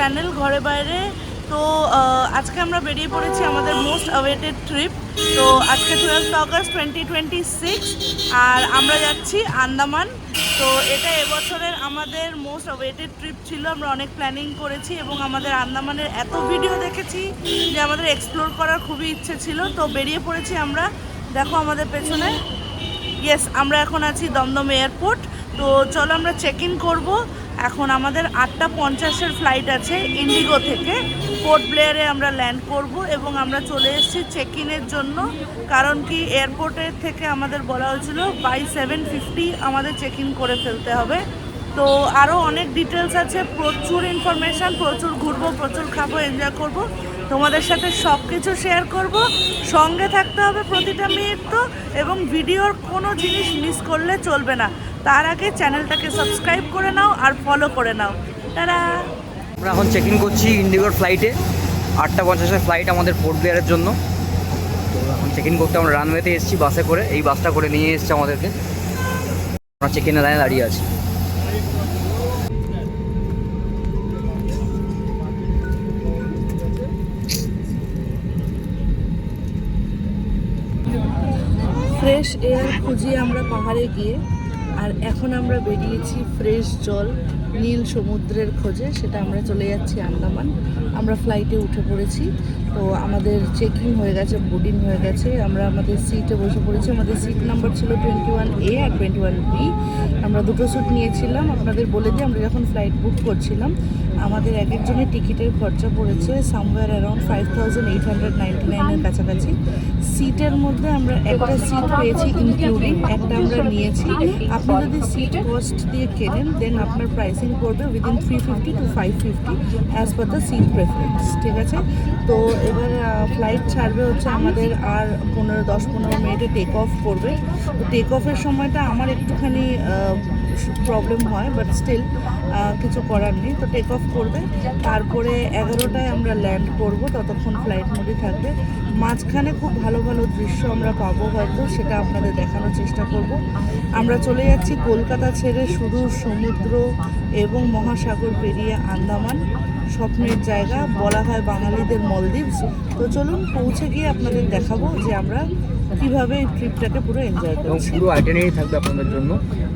Channel ঘরে বাইরে। তো আজকে আমরা বেরিয়ে পড়েছি আমাদের মোস্ট অ্যাওয়েটেড ট্রিপ। তো আজকে 12 আগস্ট 2026 আর আমরা যাচ্ছি আন্দামান। তো এটা এবছরের আমাদের মোস্ট অ্যাওয়েটেড ট্রিপ ছিল। আমরা অনেক প্ল্যানিং করেছি এবং আমাদের আন্দামানের এত ভিডিও দেখেছি যে আমাদের এক্সপ্লোর করার খুবই ইচ্ছে ছিল। তো বেরিয়ে পড়েছি আমরা, দেখো আমাদের পেছনে। ইয়েস, আমরা এখন আছি দমদম এয়ারপোর্ট। তো চলো আমরা চেক ইন করবো। এখন আমাদের 8:50-এর ফ্লাইট আছে ইন্ডিগো থেকে। পোর্ট ব্লেয়ারে আমরা ল্যান্ড করব এবং আমরা চলে এসেছি চেক ইনের জন্য। কারণ কি এয়ারপোর্টের থেকে আমাদের বলা হয়েছিল বাই 7:50 আমাদের চেক ইন করে ফেলতে হবে। তো আরও অনেক ডিটেলস আছে, প্রচুর ইনফরমেশান, প্রচুর ঘুরবো, প্রচুর খাবো, এনজয় করব, তোমাদের সাথে সব কিছু শেয়ার করব। সঙ্গে থাকতে হবে প্রতিটা মুহূর্ত এবং ভিডিওর কোনো জিনিস মিস করলে চলবে না। তার আগে চ্যানেলটাকে সাবস্ক্রাইব করে নাও আর ফলো করে নাও। তারা আমরা এখন চেক ইন করছি ইন্ডিগোর ফ্লাইটে। 8:50-এর ফ্লাইট আমাদের পোর্ট ব্লেয়ারের জন্য। তো এখন চেক ইন করতে আমরা রানওয়েতে এসেছি বাসে করে। এই বাসটা করে নিয়ে এসেছে আমাদেরকে। আমরা চেক ইনের লাইনে দাঁড়িয়ে আছি। ফ্রেশ এয়ার খুঁজি আমরা পাহাড়ে গিয়ে, আর এখন আমরা বেরিয়েছি ফ্রেশ জল, নীল সমুদ্রের খোঁজে। সেটা আমরা চলে যাচ্ছি আন্দামান। আমরা ফ্লাইটে উঠে পড়েছি। তো আমাদের চেকিং হয়ে গেছে, বোর্ডিং হয়ে গেছে। আমরা আমাদের সিটে বসে পড়েছি। আমাদের সিট নাম্বার ছিল 21A আর 21B। আমরা দুটো সিট নিয়েছিলাম। আপনাদের বলে দিই, আমরা যখন ফ্লাইট বুক করছিলাম আমাদের এক একজনের টিকিটের খরচা পড়েছে সামওয়্যার অ্যারাউন্ড 5899-এর কাছাকাছি। সিটের মধ্যে আমরা একটা সিট পেয়েছি ইনক্লুডিং, একটা আমরা নিয়েছি। আপনি যদি সিট কস্ট দিয়ে কেনেন দেন আপনার প্রাইসিং পড়বে within 350 to 550 as per the seat preference. ঠিক আছে? তো এবার ফ্লাইট ছাড়বে হচ্ছে আমাদের আর 10-15 মিনিটে টেক অফ করবে। তো টেক অফের সময়টা আমার একটুখানি প্রবলেম হয়, বাট স্টিল কিছু করার নেই। তো টেক অফ করবে, তারপরে 11টায় আমরা ল্যান্ড করব। ততক্ষণ ফ্লাইট মোডে থাকবে। মাঝখানে খুব ভালো ভালো দৃশ্য আমরা পাবো, হয়তো সেটা আপনাদের দেখানোর চেষ্টা করব। আমরা চলে যাচ্ছি কলকাতা ছেড়ে সুদূর সমুদ্র এবং মহাসাগর পেরিয়ে আন্দামান। স্বপ্নের জায়গা, বলা হয় বাঙালিদের মলদ্বীপস। তো চলুন পৌঁছে গিয়ে আপনাদের দেখাবো যে আমরা কীভাবে এই ট্রিপটাকে পুরো এনজয় এবং করছি। পুরো আইটেনারি থাকবে আপনাদের জন্য,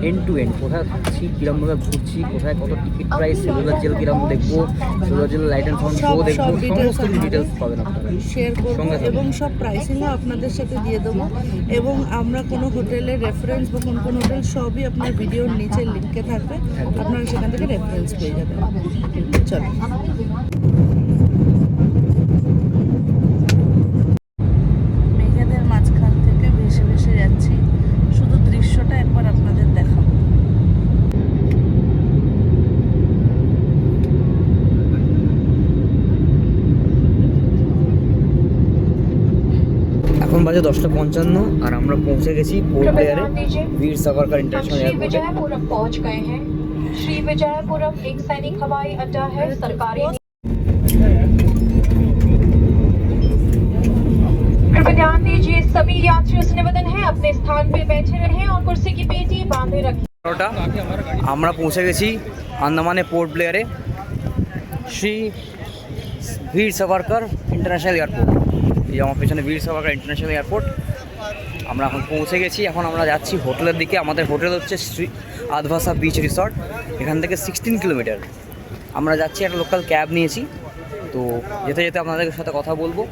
এন্ড টু এন্ড। কোথায় থাকছি, কীরকমভাবে ঘুরছি, কোথায় কত টিকিট প্রাইস, সেলুলার জেল কীরকম দেখবো, cellular jail light and sound show দেখবো, সমস্ত ডিটেলস পাবেন আপনারা। শেয়ার করবো এবং সব প্রাইসিংও আপনাদের সাথে দিয়ে দেবো। এবং আমরা কোনো হোটেলের রেফারেন্স বা কোন হোটেল সবই আপনার ভিডিওর নিচে লিঙ্কে থাকবে, আপনারা সেখান থেকে রেফারেন্স পেয়ে যাবেন। চলো। মেঘেদের মাঝখান থেকে ভেসে ভেসে যাচ্ছি, শুধু দৃশ্যটা একবার আপনাদের দেখাবো। এখন বাজে 10:55 আর আমরা পৌঁছে গেছি port ব্লেয়ারে, Veer Savarkar international airport. Vijayapuram पहुंच गए हैं। श्री विजयपुरम एक सैनिक हवाई अड्डा है। सरकारी कृपया ध्यान दीजिए, सभी यात्रियों से निवेदन है अपने स्थान पे बैठे रहें और कुर्सी की पेटी बांधे रखें। আমরা পৌঁছে গেছি আন্দামানে port ব্লেয়ারে, Shri Veer Savarkar international airport. এই আমার পেছনে वीर सावरकर ইন্টারন্যাশনাল এয়ারপোর্ট। আমরা এখন পৌঁছে গেছি। এখন আমরা যাচ্ছি হোটেলের দিকে। আমাদের হোটেল হচ্ছে শ্রী আদভাসা বিচ রিসর্ট। এখান থেকে 16 কিলোমিটার। আমরা যাচ্ছি, একটা লোকাল ক্যাব নিয়েছি। তো যেতে যেতে আপনাদের সাথে কথা বলবো,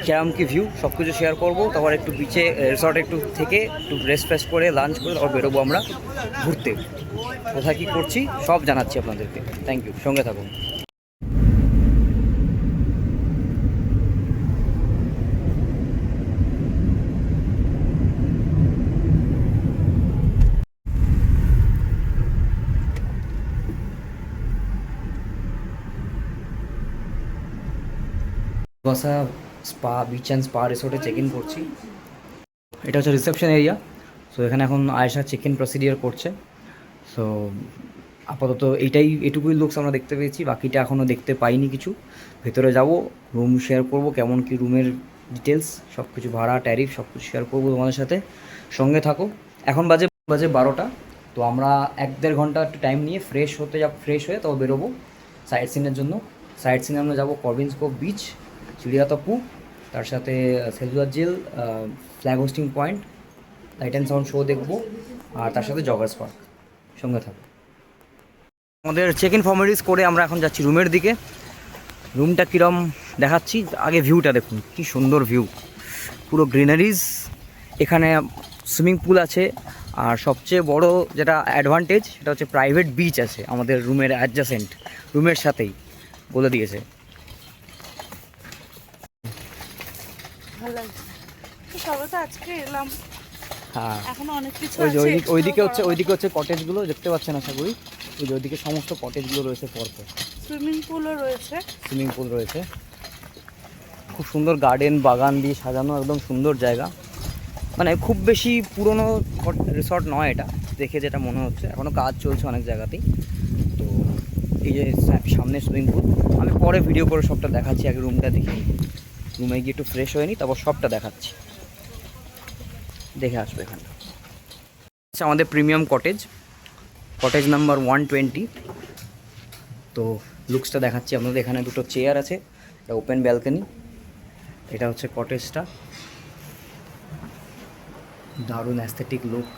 কেরম কি ভিউ সব কিছু শেয়ার করবো। তারপর একটু বিচে রিসর্টে একটু থেকে একটু রেস্ট ফ্রেশ করে লাঞ্চ করে তারপর বেরোবো আমরা ঘুরতে। কোথায় কী করছি সব জানাচ্ছি আপনাদেরকে। থ্যাংক ইউ, সঙ্গে থাকুন। বাসা স্পা বিচ অ্যান্ড স্পা রিসোর্টে চেক ইন করছি। এটা হচ্ছে রিসেপশন এরিয়া। সো এখানে এখন আয়েশা চেক ইন প্রসিডিওর করছে। সো আপাতত এটুকুই লুকস আমরা দেখতে পেয়েছি, বাকিটা এখনও দেখতে পাইনি কিছু। ভেতরে যাব, রুম শেয়ার করব, কেমন কি রুমের ডিটেলস সব কিছু, ভাড়া, ট্যারিফ সব কিছু শেয়ার করবো তোমাদের সাথে। সঙ্গে থাকো। এখন বাজে 12টা। তো আমরা 1-1.5 ঘন্টা একটু টাইম নিয়ে ফ্রেশ হয়ে তবে বেরোবো। সাইট সিনের জন্য। সাইট সিনে আমরা যাবো কর্বিন্স কোভ বিচ, চিড়িয়াতপু, তার সাথে cellular jail, flag hoisting point, light and sound show দেখবো, আর তার সাথে জগার্স পার্ক। সঙ্গে থাকবো। আমাদের চেক ইন ফর্মালিটিস করে আমরা এখন যাচ্ছি রুমের দিকে। রুমটা কীরম দেখাচ্ছি, আগে ভিউটা দেখুন, কি সুন্দর ভিউ, পুরো গ্রিনারিজ। এখানে সুইমিং পুল আছে, আর সবচেয়ে বড় যেটা অ্যাডভান্টেজ সেটা হচ্ছে প্রাইভেট বিচ আছে আমাদের রুমের অ্যাডজাসেন্ট, রুমের সাথেই বলে দিয়েছে। ভালো লাগছে তো, সবে তো আজকে এলাম, হ্যাঁ, এখনো অনেক কিছু ওই যে আছে ওইদিকে explore ওইদিকে করা হচ্ছে কটেজগুলো দেখতে পাচ্ছেন আশা করি। ওই যে ওইদিকে সমস্ত কটেজগুলো রয়েছে পরপর, সুইমিং পুলও রয়েছে। সুইমিং পুল রয়েছে, খুব সুন্দর গার্ডেন বাগান দিয়ে সাজানো, একদম সুন্দর জায়গা। মানে খুব বেশি পুরনো রিসর্ট নয় এটা, দেখে যেটা মনে হচ্ছে। এখনও কাজ চলছে অনেক জায়গাতেই। তো এই যে সামনে সুইমিং পুল, আমি পরে ভিডিও করে সবটা দেখাচ্ছি, আগে রুমটা দেখি, রুমে গিয়ে একটু ফ্রেশ হয়ে নিই, তারপর সবটা দেখাচ্ছি, দেখে আসবে এখানটা। আচ্ছা, আমাদের প্রিমিয়াম কটেজ, কটেজ নাম্বার 120। তো লুকসটা দেখাচ্ছি আপনাদের। এখানে দুটো চেয়ার আছে, এটা ওপেন ব্যালকনি। এটা হচ্ছে কটেজটা, দারুণ অ্যাস্থেটিক লুক।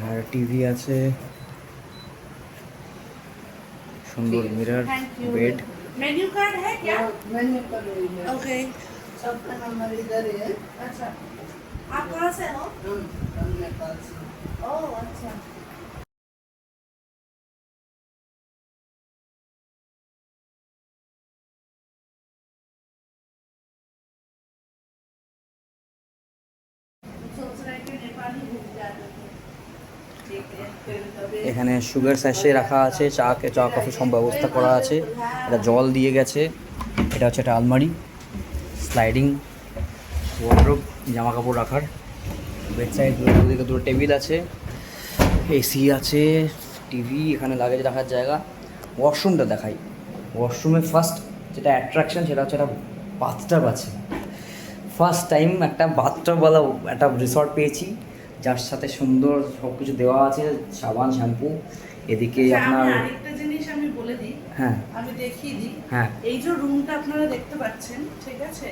আর টিভি আছে, সুন্দর মিরর, বেড। मेन्यू कार्ड है क्या? मैंने कर रही है ओके। सबका नंबर इधर ही है। अच्छा, आप कहाँ से हो? हम नेपाल से। ओह अच्छा। सोच रहे हैं कि नेपाल ही घूम जाते थे। ठीक है, फिर कभी এখানে সুগার স্যাশে রাখা আছে, চা কফি সব ব্যবস্থা করা আছে। এটা জল দিয়ে গেছে। এটা হচ্ছে একটা আলমারি, স্লাইডিং ওয়ার্ড্রোব, জামা কাপড় রাখার। বেড সাইড দুদিকে দুটো টেবিল আছে, এসি আছে, টিভি, এখানে লাগেজ রাখার জায়গা। ওয়াশরুমটা দেখাই। ওয়াশরুমে ফার্স্ট যেটা অ্যাট্রাকশন সেটা হচ্ছে একটা বাথটাব আছে। ফার্স্ট টাইম একটা বাথটাবওয়ালা একটা রিসর্ট পেয়েছি, যার সাথে সুন্দর সব কিছু দেওয়া আছে, সাবান, শ্যাম্পু। এদিকে আচ্ছা, আপনার আমি আরেকটা জিনিস আমি বলে দিই, হ্যাঁ আমি দেখিয়ে দিই। হ্যাঁ এই যে রুমটা আপনারা দেখতে পাচ্ছেন, ঠিক আছে,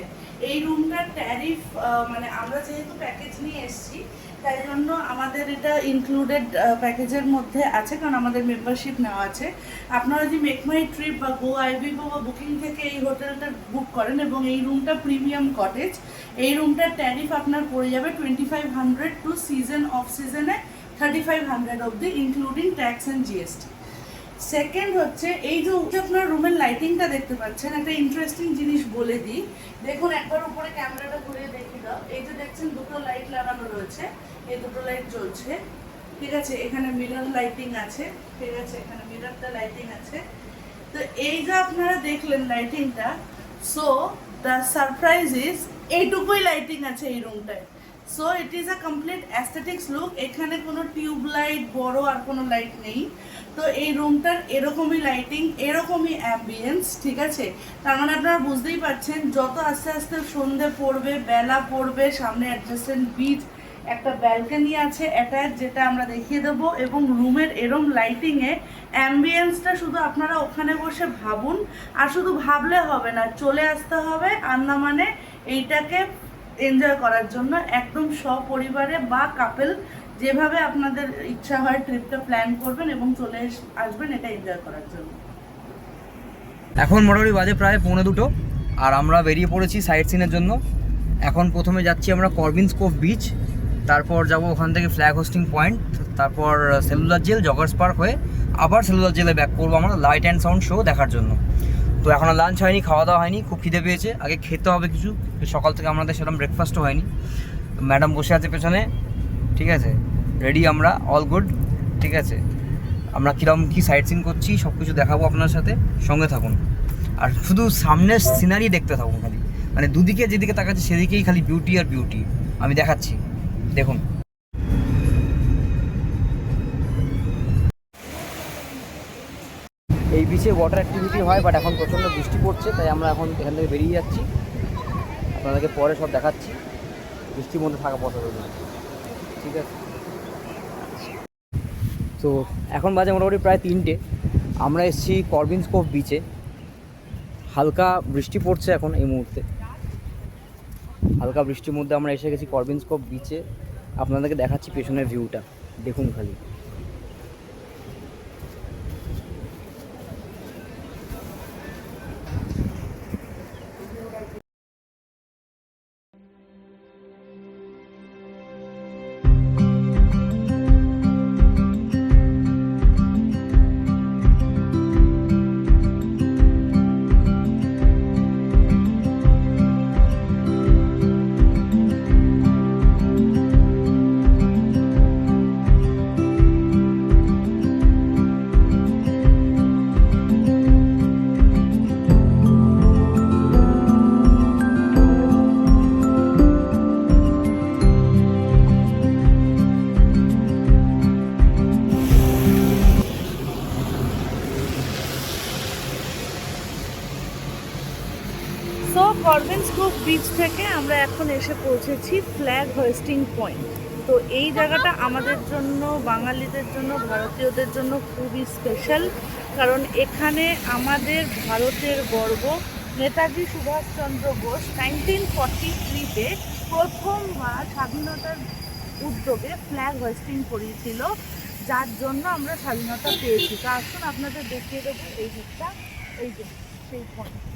এই রুমটার ট্যারিফ, মানে আমরা যেহেতু প্যাকেজ নিয়ে এসেছি, তাই জন্য আমাদের এটা ইনক্লুডেড প্যাকেজের মধ্যে আছে, কারণ আমাদের মেম্বারশিপ নেওয়া আছে। আপনারা যদি মেক মাই ট্রিপ বা গো আইবিবো বা বুকিং থেকে এই হোটেলটা বুক করেন, এবং এই রুমটা প্রিমিয়াম কটেজ, এই রুমটার ট্যারিফ আপনার পড়ে যাবে 2500 টু সিজন অফ সিজনে 3500 অবধি, including tax and GST. Second হচ্ছে এই যে আপনার রুমের লাইটিংটা দেখতে পাচ্ছেন, একটা ইন্টারেস্টিং জিনিস বলে দিই। দেখুন, একবার উপরে ক্যামেরাটা ঘুরিয়ে দেখিয়ে দাও। এই যে দেখছেন দুটো লাইট লাগানো রয়েছে, এই দুটো লাইট জ্বলছে, ঠিক আছে। এখানে মিরর লাইটিং আছে, ঠিক আছে, এখানে মিররটা লাইটিং আছে। তো এই যে আপনারা দেখলেন লাইটিংটা, সো দ্য সারপ্রাইজ ইজ এইটুকুই লাইটিং আছে এই রুমটায়। So it is a complete aesthetics look. এখানে কোনো টিউব লাইট, বড় আর কোনো লাইট নেই। তো এই রুমটার এরকমই লাইটিং, এরকমই অ্যাম্বিয়েন্স, ঠিক আছে। তার মানে আপনারা বুঝতেই পারছেন, যত আস্তে আস্তে সন্ধে পড়বে, বেলা পড়বে, সামনে অ্যাডজাসেন্ট বিচ, একটা ব্যালকনি আছে অ্যাটাচ, যেটা আমরা দেখিয়ে দেবো। এবং রুমের এরম লাইটিংয়ে অ্যাম্বিয়েন্সটা শুধু আপনারা ওখানে বসে ভাবুন, আর শুধু ভাবলে হবে না, চলে আসতে হবে আন্দামানে এইটাকে এনজয় করার জন্য। একদম সপরিবারে বা কাপেল, যেভাবে আপনাদের ইচ্ছা হয় ট্রিপটা প্ল্যান করবেন এবং চলে আসবেন এটা এনজয় করার জন্য। এখন মোটামুটি বাজে প্রায় 1:45, আর আমরা বেরিয়ে পড়েছি সাইট সিনের জন্য। এখন প্রথমে যাচ্ছি আমরা কর্বিন্স কোভ বিচ, তারপর যাব ওখান থেকে ফ্ল্যাগ হোস্টিং পয়েন্ট, তারপর সেলুলার জেল, জগার্স পার্ক হয়ে আবার সেলুলার জেলে ব্যাক করবো আমরা লাইট অ্যান্ড সাউন্ড শো দেখার জন্য। তো এখনও লাঞ্চ হয়নি, খাওয়া দাওয়া হয়নি, খুব খিদে পেয়েছে, আগে খেতে হবে কিছু। সকাল থেকে আমাদের সেরকম ব্রেকফাস্টও হয়নি। ম্যাডাম বসে আছে পেছনে, ঠিক আছে, রেডি আমরা, অল গুড, ঠিক আছে। আমরা কীরকম কী সাইট সিন করছি সব কিছু দেখাবো আপনার সাথে, সঙ্গে থাকুন। আর শুধু সামনের সিনারি দেখতে থাকুন খালি, মানে দুদিকে যেদিকে তাকাচ্ছে সেদিকেই খালি বিউটি আর বিউটি। আমি দেখাচ্ছি, দেখুন। এই বিচে ওয়াটার অ্যাক্টিভিটি হয়, বাট এখন প্রচণ্ড বৃষ্টি পড়ছে, তাই আমরা এখন এখান থেকে বেরিয়ে যাচ্ছি। আপনাদেরকে পরে সব দেখাচ্ছি, বৃষ্টির মধ্যে থাকা পছন্দ, ঠিক আছে। তো এখন বাজে মোটামুটি প্রায় 3টে। আমরা এসেছি করবিন্স কোভ বিচে। হালকা বৃষ্টি পড়ছে এখন এই মুহূর্তে, হালকা বৃষ্টির মধ্যে আমরা এসে গেছি করবিন্স কোভ বিচে। আপনাদেরকে দেখাচ্ছি পেছনের ভিউটা, দেখুন খালি। সো করবিন্স কোভ বিচ থেকে আমরা এখন এসে পৌঁছেছি ফ্ল্যাগ হোয়েস্টিং পয়েন্ট। তো এই জায়গাটা আমাদের জন্য, বাঙালিদের জন্য, ভারতীয়দের জন্য খুবই স্পেশাল, কারণ এখানে আমাদের ভারতের গর্ব নেতাজি সুভাষচন্দ্র বোস 1943-তে প্রথমবার স্বাধীনতার উদ্যোগে ফ্ল্যাগ হোয়েস্টিং করিয়েছিল, যার জন্য আমরা স্বাধীনতা পেয়েছি। তা আসুন আপনাদের দেখিয়ে দেবো এই দিকটা, এই যে সেই পয়েন্ট।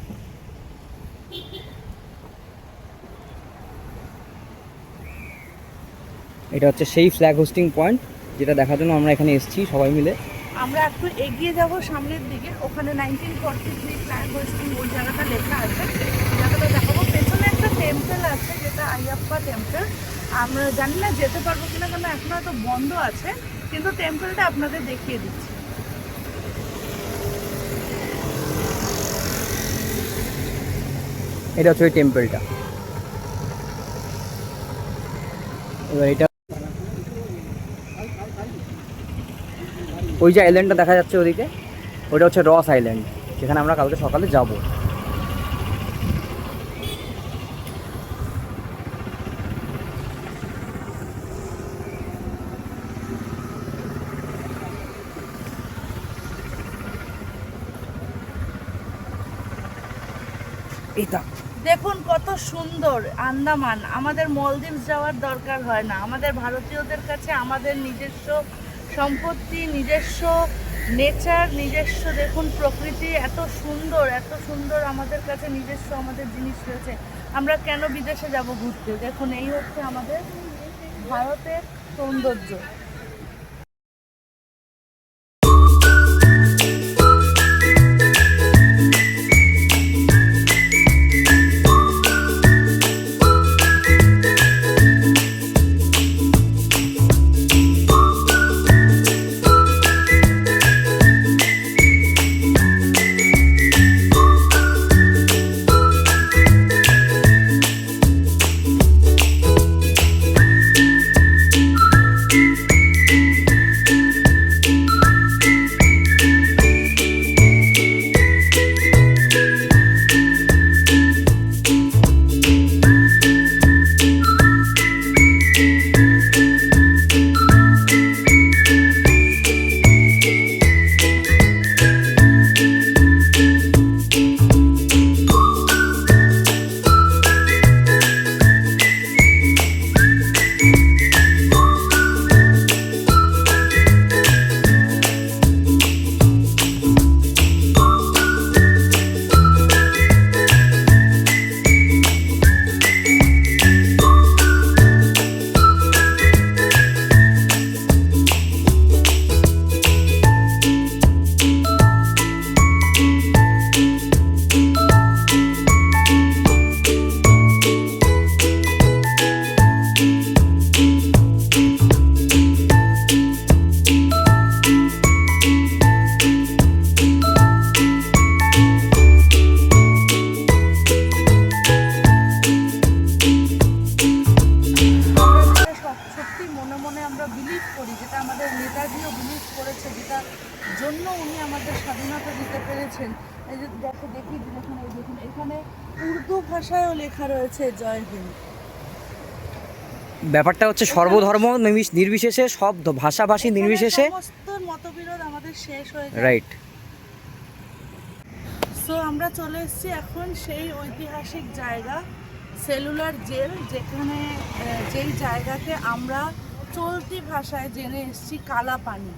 এটা হচ্ছে সেই ফ্ল্যাগ হোস্টিং পয়েন্ট যেটা দেখার জন্য আমরা এখানে এসেছি সবাই মিলে। আমরা একটু এগিয়ে যাব সামনের দিকে, ওখানে 1943 ফ্ল্যাগ হোস্টিং ওই জায়গাটা লেখা আছে, জায়গাটা দেখাবো। পেছনে একটা টেম্পল আছে যেটা আইয়াপ্পা টেম্পল। আমরা জানি না যেতে পারবো কিনা, কারণ এখন হয়তো বন্ধ আছে, কিন্তু টেম্পলটা আপনাদের দেখিয়ে দিচ্ছি। এটা হচ্ছে ওই টেম্পলটা। এবার এটা ওই যে আইল্যান্ডটা দেখা যাচ্ছে ওদিকে, ওটা হচ্ছে রস আইল্যান্ড, যেখানে আমরা কালকে সকালে যাব। এটা দেখুন কত সুন্দর আন্দামান। আমাদের মলদ্বীপ যাওয়ার দরকার হয় না। আমাদের ভারতীয়দের কাছে আমাদের নিজস্ব সম্পত্তি, নিজস্ব নেচার, নিজস্ব দেখুন প্রকৃতি এত সুন্দর, এত সুন্দর আমাদের কাছে নিজস্ব আমাদের জিনিস রয়েছে। আমরা কেন বিদেশে যাব ঘুরতে? দেখুন এই হচ্ছে আমাদের ভারতের সৌন্দর্য। জন্য উনি আমাদের স্বাধীনতা দিতে পেরেছেন। এই যে দেখুন এই দেখুন এখানে উর্দু ভাষায়ও লেখা রয়েছে জয় হিন্দ। ব্যাপারটা হচ্ছে সর্বধর্ম নির্বিশেষে, সব ভাষাভাষী নির্বিশেষে সমস্ত মতবিরোধ আমাদের শেষ হয়ে যায়। রাইট। সো আমরা চলে এসেছি এখন সেই ঐতিহাসিক জায়গা সেলুলার জেল, যেখানে যেই জায়গাকে আমরা চলতি ভাষায় জেনে এসেছি কালা পানি।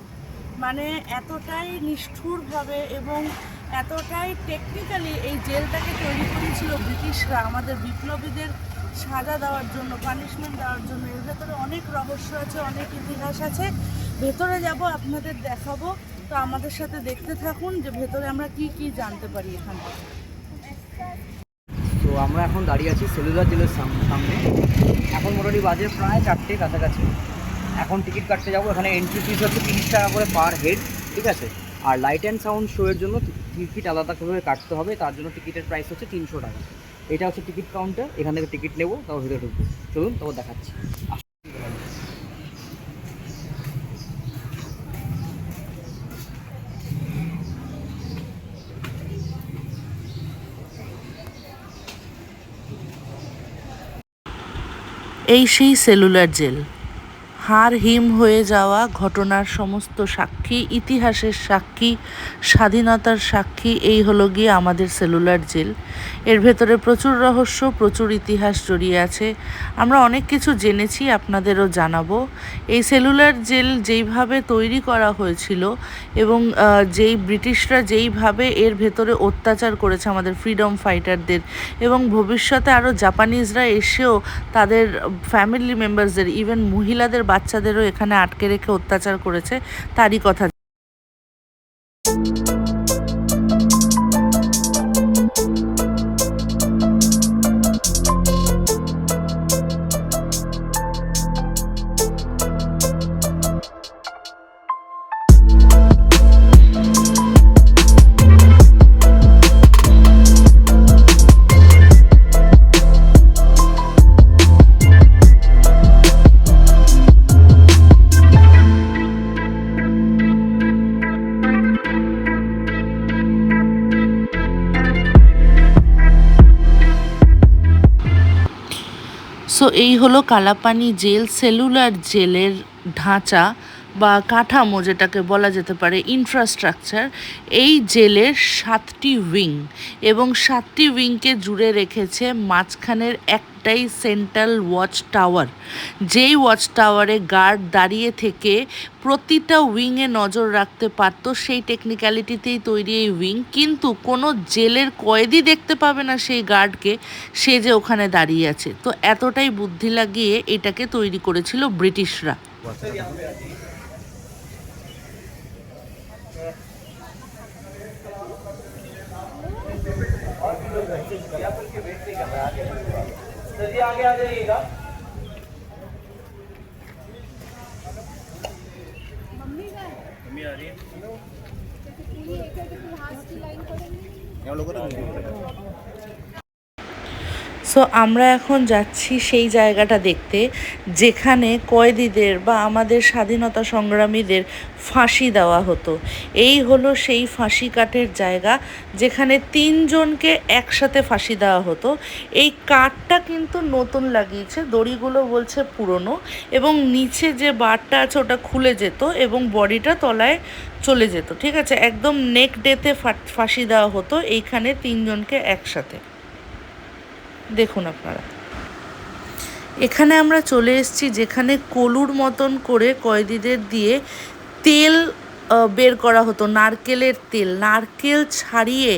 মানে এতটাই নিষ্ঠুরভাবে এবং এতটাই টেকনিক্যালি এই জেলটাকে তৈরি করেছিল ব্রিটিশরা আমাদের বিপ্লবীদের সাজা দেওয়ার জন্য, পানিশমেন্ট দেওয়ার জন্য। এর ভেতরে অনেক রহস্য আছে, অনেক ইতিহাস আছে। ভেতরে যাব, আপনাদের দেখাবো। তো আমাদের সাথে দেখতে থাকুন যে ভেতরে আমরা কি কি জানতে পারি এখান থেকে। তো আমরা এখন দাঁড়িয়ে আছি সেলুলার জেলের সামনে। এখন মোটামুটি বাজে প্রায় 4টে কাছাকাছি। এখন টিকিট কাটতে যাবো। এখানে এন্ট্রি ফিস হচ্ছে 30 টাকা করে পার হেড, ঠিক আছে। আর লাইট অ্যান্ড সাউন্ড শো এর জন্য টিকিট আলাদা করে কাটতে হবে, তার জন্য টিকিটের প্রাইস হচ্ছে 300 টাকা। এটা হচ্ছে টিকিট কাউন্টার, এখান থেকে টিকিট নেবো, তারপর ভিতরে ঢুকবো। চলুন তারপর দেখাচ্ছি। এই সেই সেলুলার জেল, হাড় হিম হয়ে যাওয়া ঘটনার সমস্ত সাক্ষী, ইতিহাসের সাক্ষী, স্বাধীনতার সাক্ষী। এই হলো গিয়ে আমাদের সেলুলার জেল। এর ভেতরে প্রচুর রহস্য, প্রচুর ইতিহাস জড়িয়ে আছে। আমরা অনেক কিছু জেনেছি, আপনাদেরও জানাবো। এই সেলুলার জেল যেইভাবে তৈরি করা হয়েছিল এবং যেই ব্রিটিশরা যেইভাবে এর ভেতরে অত্যাচার করেছে আমাদের ফ্রিডম ফাইটারদের, এবং ভবিষ্যতে আরও জাপানিজরা এসেও তাদের ফ্যামিলি মেম্বার্সদের, ইভেন মহিলাদের, বাচ্চাদেরও এখানে আটকে রেখে অত্যাচার করেছে, তারই কথা। সো এই হলো কালাপানি জেল, সেলুলার জেলের ঢাঁচা বা কাঠামো, যেটাকে বলা যেতে পারে ইনফ্রাস্ট্রাকচার। এই জেলের 7টি উইং, এবং 7টি উইংকে জুড়ে রেখেছে মাঝখানের একটাই সেন্ট্রাল ওয়াচ টাওয়ার। যেই ওয়াচ টাওয়ারে গার্ড দাঁড়িয়ে থেকে প্রতিটা উইংয়ে নজর রাখতে পারতো, সেই টেকনিক্যালিটিতেই তৈরি এই উইং। কিন্তু কোনো জেলের কয়েদি দেখতে পাবে না সেই গার্ডকে, সে যে ওখানে দাঁড়িয়ে আছে। তো এতটাই বুদ্ধি লাগিয়ে এটাকে তৈরি করেছিল ব্রিটিশরা। সো আমরা এখন যাচ্ছি সেই জায়গাটা দেখতে, যেখানে কয়েদিদের বা আমাদের স্বাধীনতা সংগ্রামীদের ফাঁসি দেওয়া হতো। এই হলো সেই ফাঁসি কাঠের জায়গা, যেখানে 3 জনকে একসাথে ফাঁসি দেওয়া হতো। এই কাঠটা কিন্তু নতুন লাগিয়েছে, দড়িগুলো বলছে পুরনো, এবং নিচে যে বারটা আছে ওটা খুলে যেত এবং বডিটা তলায় চলে যেত, ঠিক আছে। একদম নেক ডেতে ফাঁসি দেওয়া হতো এইখানে 3 জনকে একসাথে। দেখুন আপনারা, এখানে আমরা চলে এসেছি যেখানে কলুর মতন করে কয়েদিদের দিয়ে তেল বের করা হতো, নারকেলের তেল। নারকেল ছাড়িয়ে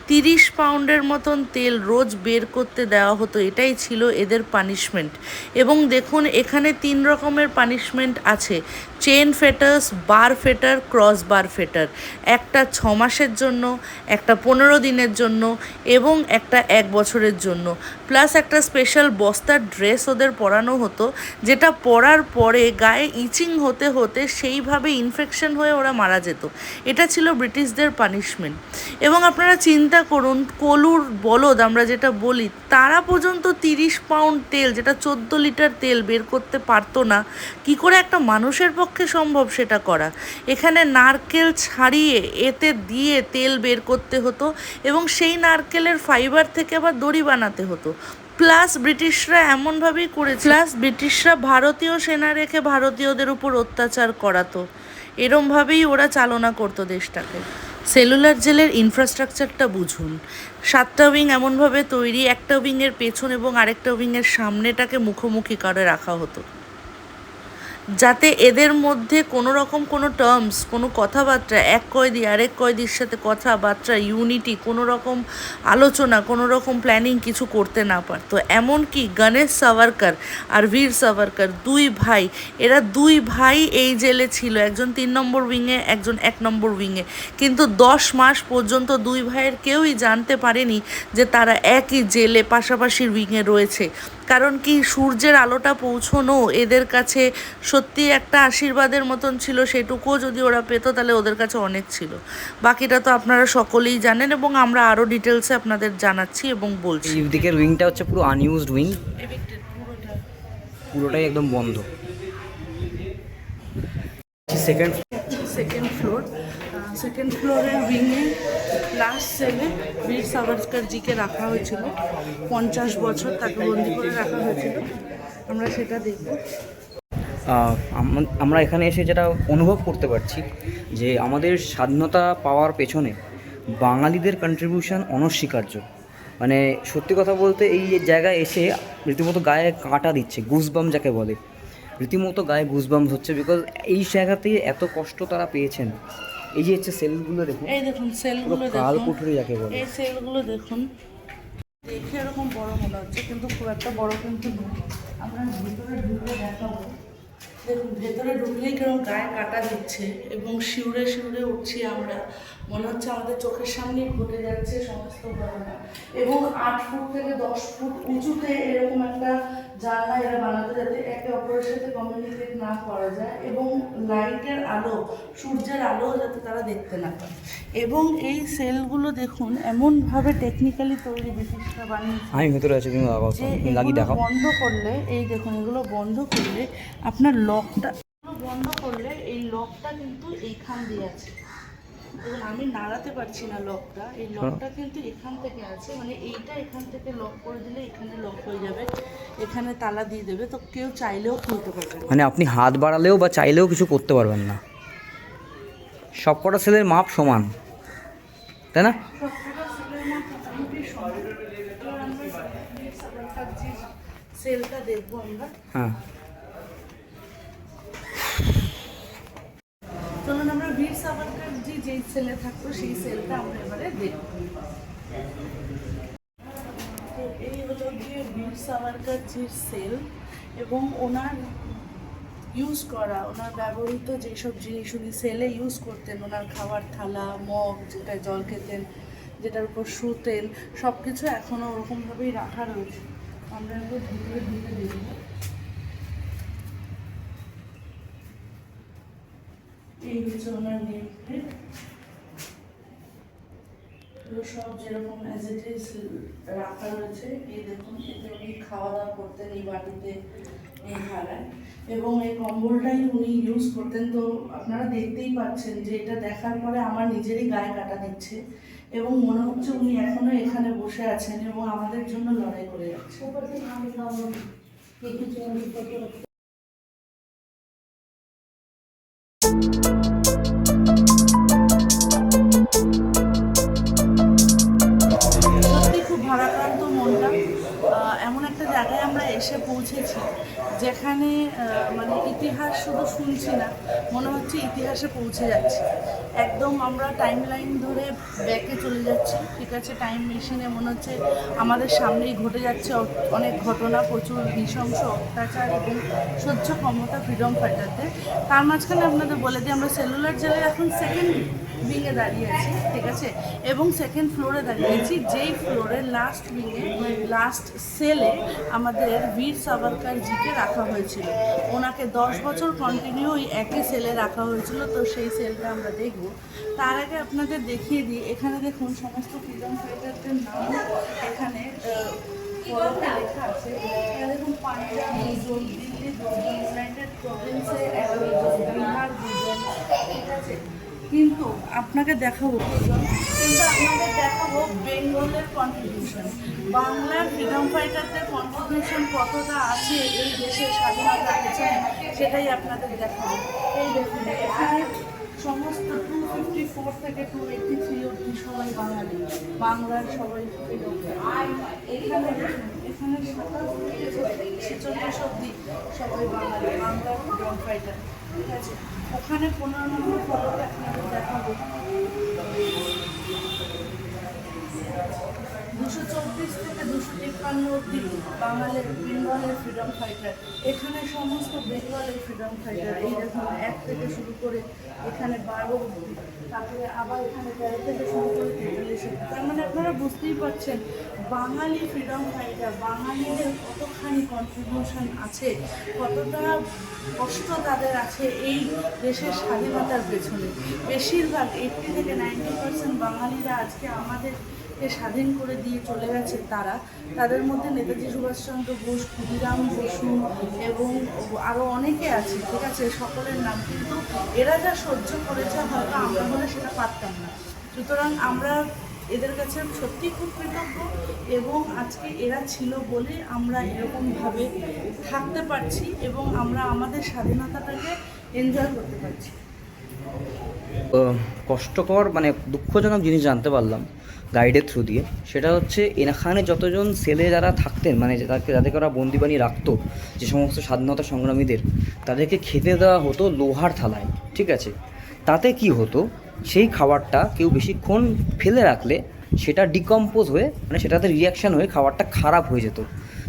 30 পাউন্ডের মতন তেল রোজ বের করতে দেওয়া হতো। এটাই ছিল এদের পানিশমেন্ট। এবং দেখুন এখানে 3 রকমের পানিশমেন্ট আছে: চেন ফেটার্স, বার ফেটার, ক্রস বার ফেটার। একটা 6 মাসের জন্য, একটা 15 দিনের জন্য, এবং একটা 1 বছরের জন্য। প্লাস একটা স্পেশাল বস্তার ড্রেস ওদের পরানো হতো, যেটা পরার পরে গায়ে ইচিং হতে হতে সেইভাবে ইনফেকশন হয়ে ওরা মারা যেত। এটা ছিল ব্রিটিশদের পানিশমেন্ট। এবং আপনারা চিন্তা করুন, কলুর বলদ আমরা যেটা বলি, তারা পর্যন্ত 30 পাউন্ড তেল, যেটা 14 লিটার তেল বের করতে পারতো না। কি করে একটা মানুষের পক্ষে সম্ভব সেটা করা? এখানে নারকেল ছাড়িয়ে এতে দিয়ে তেল বের করতে হতো, এবং সেই নারকেলের ফাইবার থেকে আবার দড়ি বানাতে হতো। প্লাস ব্রিটিশরা এমনভাবেই করেছে, প্লাস ব্রিটিশরা ভারতীয় সেনা রেখে ভারতীয়দের উপর অত্যাচার করাতো। এরমভাবেই ওরা চালনা করতো দেশটাকে। সেলুলার জেলের ইনফ্রাস্ট্রাকচারটা বুঝুন, 7টা উইং এমনভাবে তৈরি, একটা উইংয়ের পেছন এবং আরেকটা উইংয়ের সামনেটাকে মুখোমুখি করে রাখা হতো, যাতে এদের মধ্যে কোনো রকম কোনো টার্মস, কোনো কথাবার্তা, এক কয়েদি আরেক কয়েদির সাথে কথাবার্তা, ইউনিটি, কোনো রকম আলোচনা, কোনো রকম প্ল্যানিং কিছু করতে না পারতো। এমনকি গণেশ সাভারকর আর বীর সাভারকর দুই ভাই, এরা দুই ভাই এই জেলে ছিল, একজন 3 নম্বর উইংয়ে, একজন 1 নম্বর উইংয়ে, কিন্তু 10 মাস পর্যন্ত দুই ভাইয়ের কেউই জানতে পারেনি যে তারা একই জেলে পাশাপাশি উইংয়ে রয়েছে। কারণ কি, সূর্যের আলোটা পৌঁছনো এদের কাছে সত্যি একটা আশীর্বাদের মতন ছিল, সেটুকুও যদি ওরা পেতো তাহলে ওদের কাছে অনেক ছিল। বাকিটা তো আপনারা সকলেই জানেন এবং আমরা আরও ডিটেলসে আপনাদের জানাচ্ছি এবং বলছি। এই দিকের উইংটা হচ্ছে পুরো আনইউজড উইং, পুরোটাই একদম বন্ধ। সেকেন্ড ফ্লোরের উইংয়ে লাস্ট সেলে বীর সাভারকরজিকে রাখা হয়েছিল, 50 বছর তাকে বন্দি করে রাখা হয়েছিল। আমরা সেটা দেখব। আমরা এখানে এসে যেটা অনুভব করতে পারছি যে আমাদের স্বাধীনতা পাওয়ার পেছনে বাঙালিদের কন্ট্রিবিউশন অনস্বীকার্য। মানে সত্যি কথা বলতে এই জায়গায় এসে রীতিমতো গায়ে কাঁটা দিচ্ছে, গুজবাম যাকে বলে, রীতিমতো গায়ে গুজবাম্স হচ্ছে, বিকজ এই জায়গাতে এত কষ্ট তারা পেয়েছেন। এই যে হচ্ছে সেলগুলো দেখুন, এই দেখুন সেলগুলো কাল দেখুন, কুঠুরি যাকে বলে, এই সেলগুলো দেখুন, দেখে এরকম বড় মনে হচ্ছে কিন্তু খুব একটা বড় কিন্তু নয়। আমরা ভিতরে ঢুকে দেখাবো। দেখুন ভেতরে ঢুকলেই কেরকম গায়ে কাটা দিচ্ছে এবং শিউরে শিউরে উঠছি আমরা, মনে হচ্ছে আমাদের চোখের সামনেই ঘটে যাচ্ছে সমস্ত ঘটনা। এবং 8 ফুট থেকে 10 ফুট উঁচুতে এরকম একটা জানলা এরা বানাতে, যাতে একে অপরের সাথে কমিউনিকেট না করা যায় এবং লাইটের আলো, সূর্যের আলো যাতে তারা দেখতে না পায়। এবং এই সেলগুলো দেখুন এমনভাবে টেকনিক্যালি তৈরি, ব্রিটিশরা বানিয়েছে। আমি ভেতরে আছি, তুমি লাগিয়ে দেখাও। বন্ধ করলে এই দেখুন, এগুলো বন্ধ করলে আপনার লকটা বন্ধ করলে এই লকটা কিন্তু এইখান দিয়ে আছে। দেখুন আমি নাড়াতে পারছি না লকটা, এই লকটা কিন্তু এখান থেকে আছে, মানে এইটা এখান থেকে লক করে দিলে এখানে লক হয়ে যাবে, এখানে তালা দিয়ে দেবে, তো কেউ চাইলেও খুলতে পারবে না। মানে আপনি হাত বাড়ালেও বা চাইলেও কিছু করতে পারবেন না। সবকটা সেলের মাপ সমান, তাই না? সেলটা দেখবো আমরা। হ্যাঁ, চলুন আমরা বীর সাভারকরজি যেই সেলে থাকতো সেই সেলটা আমরা এবারে দেখব। তো এই হলো গিয়ে বীর সাভারকরজির সেল এবং ওনার ইউজ করা, ওনার ব্যবহৃত যেসব জিনিস উনি সেলে ইউজ করতেন, ওনার খাবার থালা, মগ, যেটা জল খেতেন, যেটার উপর শুতেন, সব কিছু এখনও ওরকমভাবেই রাখা রয়েছে। আমরা একটু ভিতরে ঢুকে দেখব। এই হচ্ছে ওনার নেম প্লেট, সব যেরকম অ্যাজ ইট ইজ রাখা রয়েছে। এই দেখুন, এতে উনি খাওয়া দাওয়া করতেন এই বাটিতে, এই থালায়, এবং এই কম্বলটাই উনি ইউজ করতেন। তো আপনারা দেখতেই পাচ্ছেন যে এটা দেখার পরে আমার নিজেরই গায়ে কাটা দিচ্ছে এবং মনে হচ্ছে উনি এখনো এখানে বসে আছেন এবং আমাদের জন্য লড়াই করে যাচ্ছেন। সত্যি খুব ভারাক্রান্ত মনটা। এমন একটা জায়গায় আমরা এসে পৌঁছেছি যেখানে মানে ইতিহাস শুধু শুনছি না, মনে হচ্ছে ইতিহাসে পৌঁছে যাচ্ছি। একদম আমরা টাইম লাইন ধরে ব্যাকে চলে যাচ্ছি, ঠিক আছে, টাইম মেশিনে মনে হচ্ছে আমাদের সামনেই ঘটে যাচ্ছে অনেক ঘটনা, প্রচুর নৃশংস অত্যাচার এবং সহ্য ক্ষমতা ফ্রিডম ফাইটারদের। তার মাঝখানে আপনাদের বলে দিই, আমরা সেলুলার জেলের এখন সেকেন্ড উইংয়ে দাঁড়িয়ে আছি, ঠিক আছে, এবং সেকেন্ড ফ্লোরে দাঁড়িয়ে আছি, যেই ফ্লোরে লাস্ট উইংয়ে লাস্ট সেলে আমাদের বীর সাভারকরজিকে রাখা হয়েছিল। ওনাকে 10 বছর কন্টিনিউ ওই একই সেলে রাখা হয়েছিল। তো সেই সেলটা আমরা দেখব। তার আগে আপনাদের দেখিয়ে দিই, এখানে দেখুন সমস্ত ফ্রিডম ফাইটারদের নাম এখানে ফলকে লেখা আছে। দেখুন পাঞ্জাব 2 জন, দিল্লি 2 জন, ইউনাইটেড প্রভিন্সে 11 জন, বিহার 2 জন, ঠিক আছে। কিন্তু আপনাকে দেখাবো কিন্তু আপনাদের দেখাবো বেঙ্গলের কন্ট্রিবিউশন, বাংলার ফ্রিডম ফাইটারদের কন্ট্রিবিউশন কতটা আছে এই দেশের স্বাধীনতার পেছনে, সেটাই আপনাদের দেখাবো। এই দেখুন এখানে সমস্ত 254 থেকে 283 অব্দি সবাই বাঙালি, বাংলার সবাই ফ্রিডম এখানে দেখুন, এখানে 47 অব্দি সবাই বাঙালি, বাংলার ফ্রিডম ফাইটার। ঠিক আছে, ওখানে 15 নম্বর ফটোতে আপনাদের দেখাবো 224 থেকে 253 অব্দি বাঙালির বেঙ্গলের ফ্রিডম ফাইটার। এখানে সমস্ত বেঙ্গলের ফ্রিডম ফাইটার, এই দেখুন 1 থেকে শুরু করে এখানে 12 অব্দি, তারপরে আবার এখানে 13 থেকে শুরু করে 43 অব্দি। তার মানে আপনারা বুঝতেই পারছেন বাঙালি ফ্রিডম ফাইটার, বাঙালিদের কতখানি কন্ট্রিবিউশন আছে, কতটা কষ্ট তাদের আছে এই দেশের স্বাধীনতার পেছনে। বেশিরভাগ 80 থেকে 90% বাঙালিরা আজকে আমাদেরকে স্বাধীন করে দিয়ে চলে গেছে। তাদের মধ্যে নেতাজি সুভাষচন্দ্র বোস, ক্ষুদিরাম বসু এবং আরও অনেকে আছে। ঠিক আছে, সকলের নাম, কিন্তু এরা যা সহ্য করেছে হয়তো আমরা হলে সেটা পারতাম না। সুতরাং আমরা এদের কাছে সত্যি খুব কৃতজ্ঞ, এবং আজকে এরা ছিল বলে আমরা এরকমভাবে থাকতে পারছি এবং আমরা আমাদের স্বাধীনতাটাকে এনজয় করতে পারছি। কষ্টকর মানে দুঃখজনক জিনিস জানতে পারলাম গাইডের থ্রু দিয়ে, সেটা হচ্ছে এখানে যতজন ছেলে যারা থাকতেন, মানে যাদেরকে ওরা বন্দি বানিয়ে রাখতো, যে সমস্ত স্বাধীনতা সংগ্রামীদের, তাদেরকে খেতে দেওয়া হতো লোহার থালায়। ঠিক আছে, তাতে কি হতো, সেই খাবারটা কেউ বেশিক্ষণ ফেলে রাখলে সেটা ডিকম্পোজ হয়ে, মানে সেটাতে রিয়াকশান হয়ে খাবারটা খারাপ হয়ে যেত।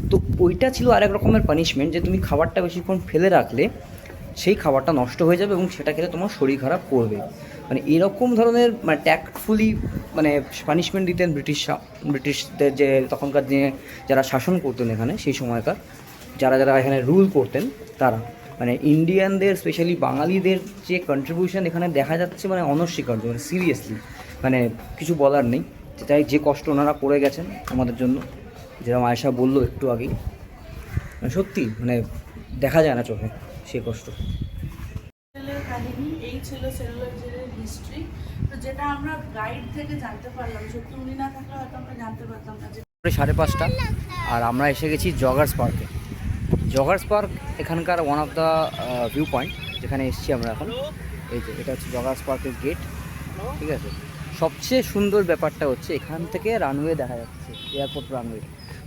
তো ওইটা ছিল আরেক রকমের পানিশমেন্ট, যে তুমি খাবারটা বেশিক্ষণ ফেলে রাখলে সেই খাবারটা নষ্ট হয়ে যাবে এবং সেটা খেলে তোমার শরীর খারাপ করবে। মানে এরকম ধরনের মানে ট্যাক্টফুলি মানে পানিশমেন্ট দিতেন ব্রিটিশদের, যে তখনকার দিনে যারা শাসন করতেন এখানে, সেই সময়কার যারা এখানে রুল করতেন তারা। মানে ইন্ডিয়ানদের স্পেশালি বাঙালিদের যে কন্ট্রিবিউশন এখানে দেখা যাচ্ছে, মানে অনস্বীকার্য, মানে সিরিয়াসলি মানে কিছু বলার নেই। তাই যে কষ্ট ওনারা করে গেছেন আমাদের জন্য, যেরকম আয়েশা বললো একটু আগেই, মানে সত্যি মানে দেখা যায় না চোখে সেই কষ্ট। সেলুলার কাহিনী এই ছিল সেলুলার জেলের হিস্ট্রি, তো যেটা আমরা গাইড থেকে জানতে পারলাম। সত্যি উনি না থাকলে হয়তো আমরা জানতে পারতাম না। 5:30 আর আমরা এসে গেছি জগার্স পার্কে। জগার্স পার্ক এখানকার one of the view point, যেখানে এসেছি আমরা এখন। এই যে এটা হচ্ছে জগার্স পার্কের গেট। ঠিক আছে, সবচেয়ে সুন্দর ব্যাপারটা হচ্ছে এখান থেকে রানওয়ে দেখা যাচ্ছে, এয়ারপোর্ট রানওয়ে,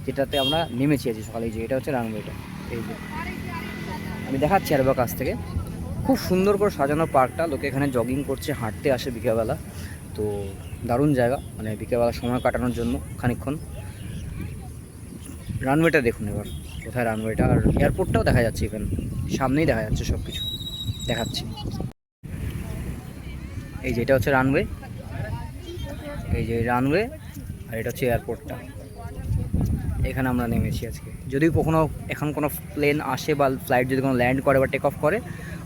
যেটাতে আমরা নেমেছি আছি সকালে। এই যে এটা হচ্ছে রানওয়েটা, এই যে আমি দেখাচ্ছি আরেকবার কাছ থেকে। খুব সুন্দর করে সাজানো পার্কটা, লোকে এখানে জগিং করছে, হাঁটতে আসে বিকেলবেলা। তো দারুণ জায়গা, মানে বিকেলবেলা সময় কাটানোর জন্য খানিকক্ষণ। রানওয়েটা দেখুন এবার, কোথায় রানওয়েটা, আর এয়ারপোর্টটাও দেখা যাচ্ছে এখানে, সামনেই দেখা যাচ্ছে সব কিছু দেখাচ্ছি। এই যে এটা হচ্ছে রানওয়ে, এই যে রানওয়ে, আর এটা হচ্ছে এয়ারপোর্টটা। এখানে আমরা নেমেছি আজকে। যদি কখনো এখন কোনো প্লেন আসে বা ফ্লাইট যদি কোনো ল্যান্ড করে বা টেক অফ করে,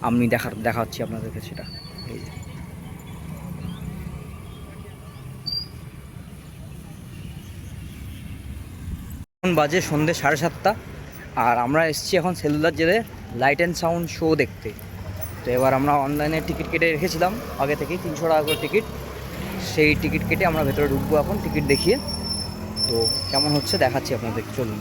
আমি দেখাচ্ছি আপনাদেরকে সেটা। এই যে এখন বাজে সন্ধ্যে 7:30, আর আমরা এসেছি এখন সেলুলার জেলে লাইট অ্যান্ড সাউন্ড শো দেখতে। তো এবার আমরা অনলাইনে টিকিট কেটে রেখেছিলাম আগে থেকেই, 300 টাকা করে টিকিট। সেই টিকিট কেটে আমরা ভেতরে ঢুকবো এখন টিকিট দেখিয়ে। তো কেমন হচ্ছে দেখাচ্ছি আপনাদের, চলুন।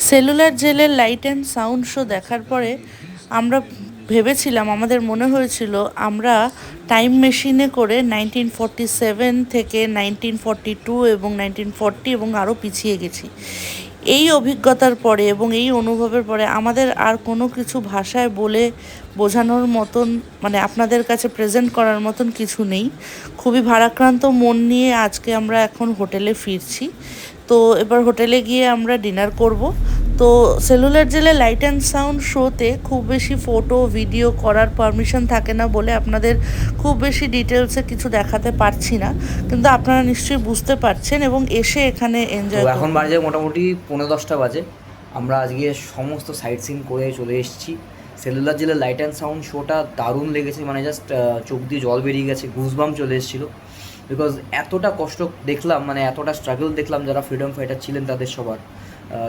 সেলুলার জেলের লাইট অ্যান্ড সাউন্ড শো দেখার পরে আমরা ভেবেছিলাম, আমাদের মনে হয়েছিল আমরা টাইম মেশিনে করে 1947 থেকে 1942 এবং 1940 এবং আরও পিছিয়ে গেছি। এই অভিজ্ঞতার পরে এবং এই অনুভবের পরে আমাদের আর কোনো কিছু ভাষায় বলে বোঝানোর মতন, মানে আপনাদের কাছে প্রেজেন্ট করার মতন কিছু নেই। খুবই ভারাক্রান্ত মন নিয়ে আজকে আমরা এখন হোটেলে ফিরছি। তো এবার হোটেলে গিয়ে আমরা ডিনার করব। তো সেলুলার জেলে লাইট অ্যান্ড সাউন্ড শোতে খুব বেশি ফটো ভিডিও করার পারমিশন থাকে না বলে আপনাদের খুব বেশি ডিটেলসে কিছু দেখাতে পারছি না, কিন্তু আপনারা নিশ্চয়ই বুঝতে পারছেন এবং এসে এখানে এনজয়। এখন বাজে মোটামুটি 9:30 বাজে। আমরা আজকে সমস্ত সাইট সিন করে চলে এসেছি। সেলুলার জেলের লাইট অ্যান্ড সাউন্ড শোটা দারুণ লেগেছে, মানে জাস্ট চোখ দিয়ে জল বেরিয়ে গেছে, গুজবাম চলে এসেছিলো। বিকজ এতটা কষ্ট দেখলাম, মানে এতটা স্ট্রাগল দেখলাম যারা ফ্রিডম ফাইটার ছিলেন তাদের সবার।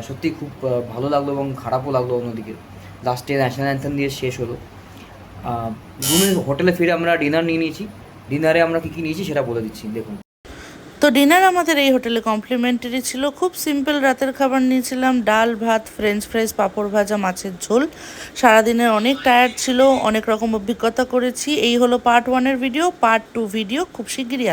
সত্যি খুব ভালো লাগলো এবং খারাপও লাগলো অন্যদিকে। লাস্টে ন্যাশনাল অ্যান্থেম দিয়ে শেষ হলো। রুমে হোটেলে ফিরে আমরা ডিনার নিয়ে নিয়েছি। ডিনারে আমরা কী কী নিয়েছি সেটা বলে দিচ্ছি, দেখুন। তো ডিনার আমাদের এই হোটেলে কমপ্লিমেন্টারি ছিল। খুব সিম্পল রাতের খাবার নিয়েছিলাম, ডাল ভাত, ফ্রেঞ্চ ফ্রাইজ, পাঁপড় ভাজা, মাছের ঝোল। সারাদিনের অনেক টায়ার্ড ছিল, অনেক রকম অভিজ্ঞতা করেছি। এই হলো পার্ট 1-এর ভিডিও। পার্ট 2 ভিডিও খুব শিগগিরই